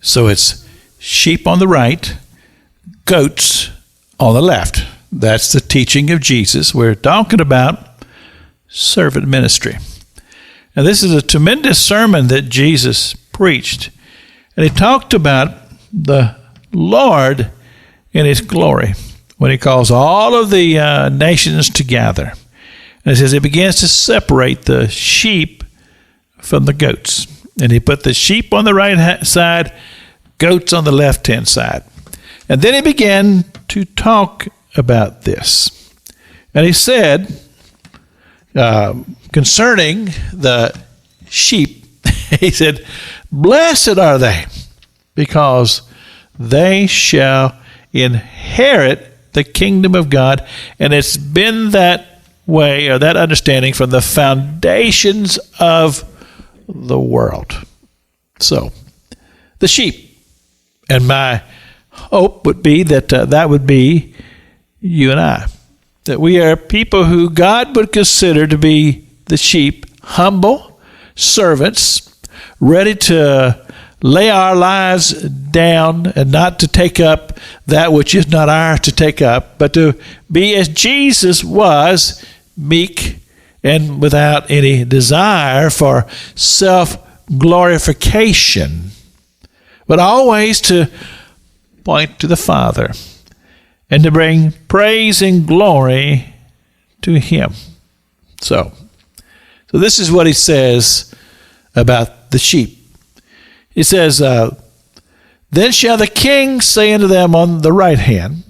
So it's sheep on the right, goats on the left. That's the teaching of Jesus. We're talking about servant ministry. Now, this is a tremendous sermon that Jesus preached. And he talked about the Lord in his glory when he calls all of the nations together. And it says he begins to separate the sheep from the goats. And he put the sheep on the right side, goats on the left-hand side. And then he began to talk about this. And he said, concerning the sheep, he said, blessed are they, because they shall inherit the kingdom of God. And it's been that way, or that understanding, from the foundations of the world. So, the sheep. And my hope would be that that would be you and I. That we are people who God would consider to be the sheep, humble servants, ready to lay our lives down and not to take up that which is not ours to take up, but to be as Jesus was, meek and without any desire for self-glorification, but always to point to the Father and to bring praise and glory to him. So this is what he says about the sheep. He says, then shall the king say unto them on the right hand,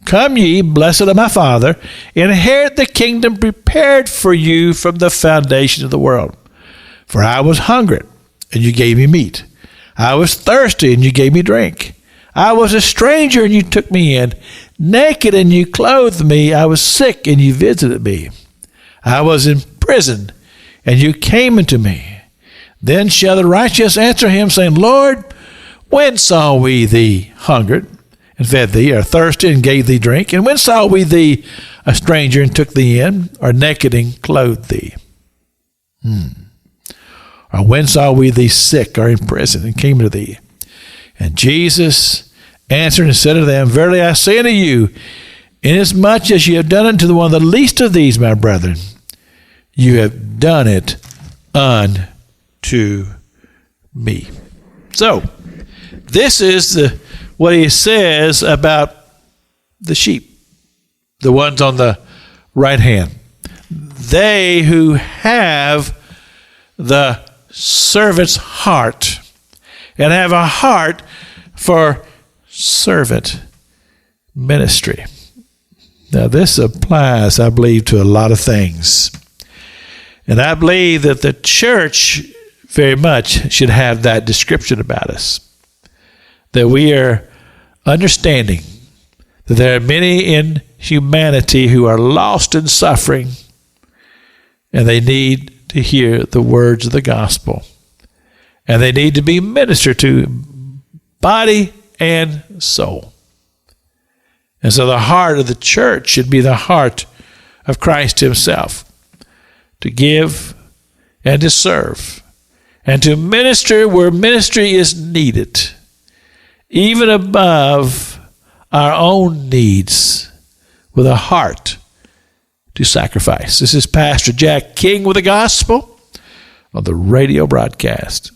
come ye, blessed of my Father, inherit the kingdom prepared for you from the foundation of the world. For I was hungry, and you gave me meat. I was thirsty, and you gave me drink. I was a stranger, and you took me in. Naked, and you clothed me. I was sick, and you visited me. I was in prison, and you came unto me. Then shall the righteous answer him, saying, Lord, when saw we thee hungered, and fed thee, or thirsty, and gave thee drink? And when saw we thee a stranger, and took thee in, or naked, and clothed thee? Or when saw we thee sick, or in prison, and came to thee? And Jesus answered and said unto them, verily I say unto you, inasmuch as ye have done it to one of the least of these, my brethren, you have done it unto me. So, this is what he says about the sheep, the ones on the right hand. They who have the servant's heart and have a heart for servant ministry. Now, this applies, I believe, to a lot of things. And I believe that the church very much should have that description about us. That we are understanding that there are many in humanity who are lost in suffering, and they need to hear the words of the gospel. And they need to be ministered to, body and soul. And so the heart of the church should be the heart of Christ himself, to give and to serve, and to minister where ministry is needed, even above our own needs, with a heart to sacrifice. This is Pastor Jack King with the gospel on the radio broadcast.